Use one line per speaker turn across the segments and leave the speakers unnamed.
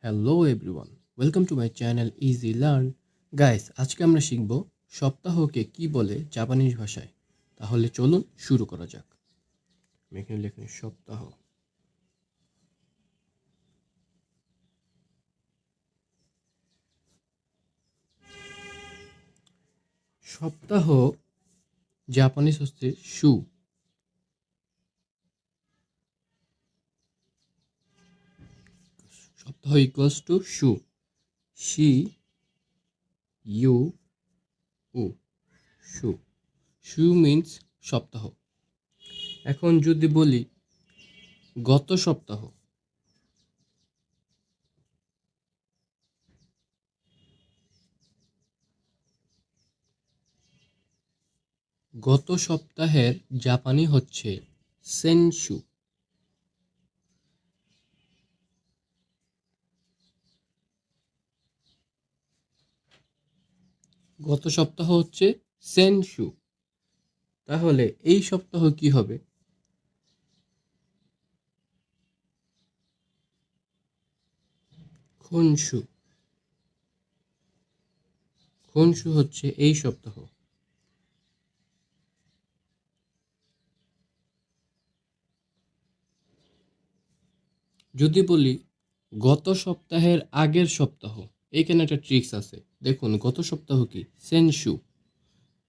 Hello everyone, welcome to my channel easy learn. Guys, আজকে আমরা শিখব সপ্তাহকে কি বলে জাপানিজ ভাষায়। তাহলে চলুন শুরু করা যাক। আমি এখানে লিখে নিই সপ্তাহ। সপ্তাহ জাপানিজ হচ্ছে শু। সপ্তাহ ইকুয়ালস টু শু, শি ইউ উ, শু। শু মিন্স সপ্তাহ। এখন যদি বলি গত সপ্তাহ, গত সপ্তাহের জাপানি হচ্ছে সেনশু। গত সপ্তাহ হচ্ছে সেনশু। তাহলে এই সপ্তাহ কি হবে? খনশু। খনশু হচ্ছে এই সপ্তাহ। যদি বলি গত সপ্তাহের আগের সপ্তাহ, এইখানে একটা ট্রিক্স আছে। দেখুন, গত সপ্তাহ কি সেনশু,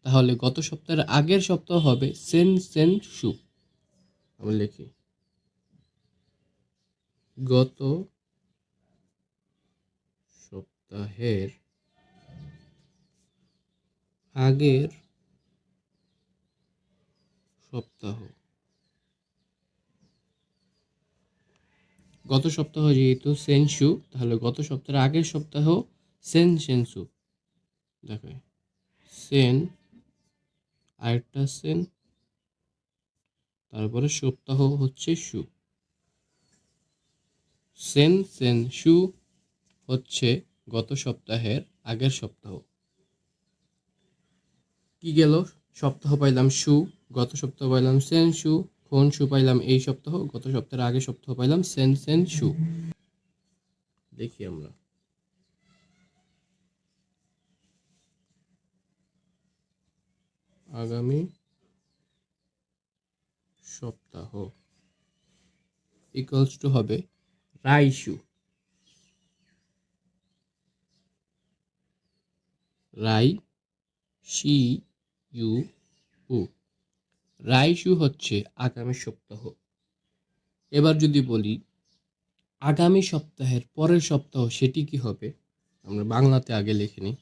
তাহলে গত সপ্তাহের আগের সপ্তাহ হবে সেনশু। আমি লিখি গত সপ্তাহের আগের সপ্তাহ। গত সপ্তাহ যেহেতু সেনশু, তাহলে গত সপ্তাহের আগের সপ্তাহ সেনশু দেখায়। সেন, আরেকটা সেন, তারপরে সপ্তাহ হচ্ছে শু। সেনশু হচ্ছে গত সপ্তাহের আগের সপ্তাহ। কি গেল? সপ্তাহ পাইলাম শু, গত সপ্তাহ পাইলাম সেনশু, খনশু পাইলাম এই সপ্তাহ, গত সপ্তাহের আগের সপ্তাহ পাইলাম সেনশু। দেখি আমরা আগামী সপ্তাহ ইকুয়ালস টু হবে রাইশু। রাই, শি ইউ উ। রাইশু হচ্ছে আগামী সপ্তাহ। এবার যদি বলি আগামী সপ্তাহের পরের সপ্তাহ, সেটি কি হবে? আমরা বাংলাতে আগে লিখে নিই।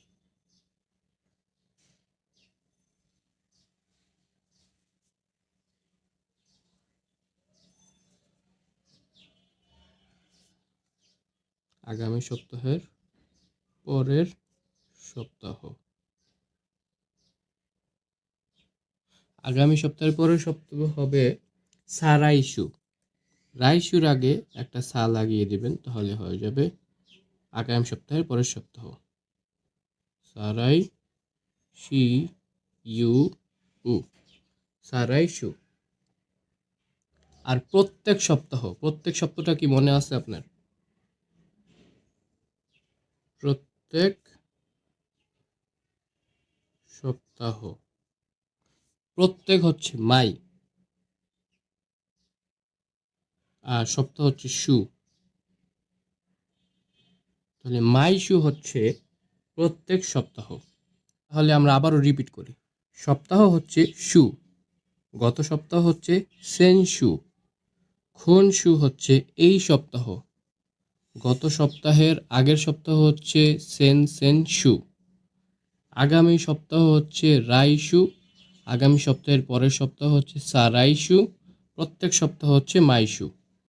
আগামী সপ্তাহের পরের সপ্তাহ। আগামী সপ্তাহের পরের সপ্তাহ হবে সারাইশু। রাইশুর আগে একটা সা লাগিয়ে দিবেন, তাহলে হয়ে যাবে আগামী সপ্তাহের পরের সপ্তাহ। সারাই শি ইউ উ, সারাইশু। আর প্রত্যেক সপ্তাহ, প্রত্যেক সপ্তাহটা কি মনে আছে আপনার? প্রত্যেক সপ্তাহ, প্রত্যেক হচ্ছে মাই, আর সপ্তাহ হচ্ছে শু। তাহলে মাই শু হচ্ছে প্রত্যেক সপ্তাহ। তাহলে আমরা আবারও রিপিট করি। সপ্তাহ হচ্ছে শু, গত সপ্তাহ হচ্ছে সেনশু, খনশু হচ্ছে এই সপ্তাহ, গত সপ্তাহের আগের সপ্তাহ হচ্ছে সেনশু, আগামী সপ্তাহ হচ্ছে রাইশু, আগামী সপ্তাহের পরের সপ্তাহ হচ্ছে সারাইশু, প্রত্যেক সপ্তাহ হচ্ছে মাইশু।